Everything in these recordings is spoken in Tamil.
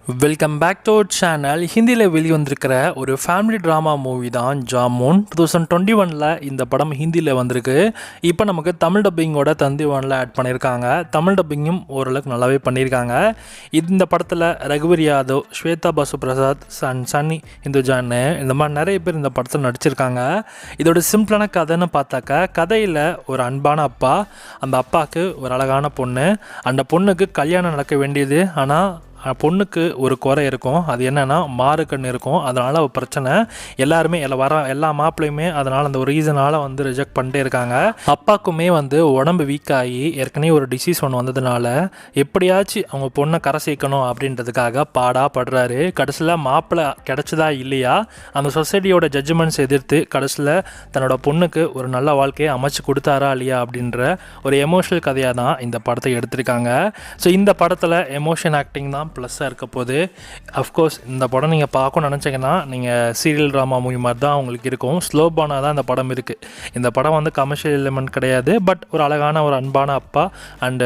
Welcome back to our channel. ஹிந்தியில் வெளிவந்திருக்கிற ஒரு ஃபேமிலி ட்ராமா மூவி தான் ஜாமுன். 2021 இந்த படம் ஹிந்தியில் வந்திருக்கு. இப்போ நமக்கு தமிழ் டப்பிங்கோட தந்தி ஒனில் ஆட் பண்ணியிருக்காங்க. தமிழ் டப்பிங்கும் ஓரளவுக்கு நல்லாவே பண்ணியிருக்காங்க. இந்த படத்தில் ரகுவர் யாதவ், ஸ்வேதா பாசு பிரசாத், சன்னி இந்துஜான்னு இந்த மாதிரி நிறைய பேர் இந்த படத்தில் நடிச்சிருக்காங்க. இதோட சிம்பிளான கதைன்னு பார்த்தாக்கா, கதையில் ஒரு அன்பான அப்பா, அந்த அப்பாவுக்கு ஒரு அழகான பொண்ணு, அந்த பொண்ணுக்கு கல்யாணம் நடக்க வேண்டியது. ஆனால் பொண்ணுக்கு ஒரு குறை இருக்கும். அது என்னென்னா மாறுக்கண் இருக்கும். அதனால் ஒரு பிரச்சனை. எல்லாருமே எல்லா மாப்பிள்ளையுமே அதனால் அந்த ஒரு ரீசனால் ரிஜெக்ட் பண்ணிட்டே இருக்காங்க. அப்பாவுக்குமே உடம்பு வீக் ஆகி ஏற்கனவே ஒரு டிசீஸ் ஒன்று வந்ததுனால எப்படியாச்சும் அவங்க பொண்ணை கரை சேர்க்கணும் அப்படின்றதுக்காக பாடுறாரு. கடைசியில் மாப்பிள்ளை கிடச்சதா இல்லையா, அந்த சொசைட்டியோட ஜட்ஜ்மெண்ட்ஸ் எதிர்த்து கடைசியில் தன்னோட பொண்ணுக்கு ஒரு நல்ல வாழ்க்கையை அமைச்சு கொடுத்தாரா இல்லையா அப்படின்ற ஒரு எமோஷனல் கதையாக தான் இந்த படத்தை எடுத்திருக்காங்க. ஸோ இந்த படத்தில் எமோஷன் ஆக்டிங் தான் ப்ளஸ்ஸாக இருக்க போது. அஃப்கோர்ஸ் இந்த படம் நீங்கள் பார்க்கணும்னு நினச்சிங்கன்னா நீங்கள் சீரியல் ட்ராமா மூவி மாதிரி தான் உங்களுக்கு இருக்கும். ஸ்லோபானாக தான் இந்த படம் இருக்குது. இந்த படம் கமர்ஷியல் எலிமெண்ட் கிடையாது. பட் ஒரு அழகான ஒரு அன்பான அப்பா அண்ட்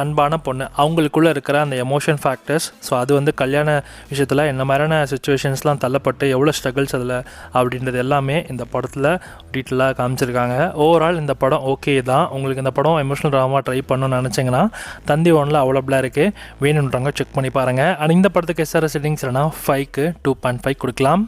அன்பான பொண்ணு, அவங்களுக்குள்ளே இருக்கிற அந்த எமோஷன் ஃபேக்டர்ஸ். ஸோ அது கல்யாண விஷயத்தில் என்ன மாதிரியான சுச்சுவேஷன்ஸ்லாம் தள்ளப்பட்டு எவ்வளோ ஸ்ட்ரகிள்ஸ் அதில் அப்படின்றது எல்லாமே இந்த படத்தில் டீட்டெயிலாக காமிச்சிருக்காங்க. ஓவரால் இந்த படம் ஓகே தான். உங்களுக்கு இந்த படம் எமோஷனல் ட்ராமா ட்ரை பண்ணணும்னு நினச்சிங்கன்னா தந்தி ஒனில் அவைலபிளாக இருக்குது. வேணுன்றவங்க செக் பண்ணி பாருங்கள். அண்ட் இந்த படத்துக்கு எஸ்ஆர்எஸ் ரேட்டிங்ஸ் இல்லைனா 5க்கு 2.5 கொடுக்கலாம்.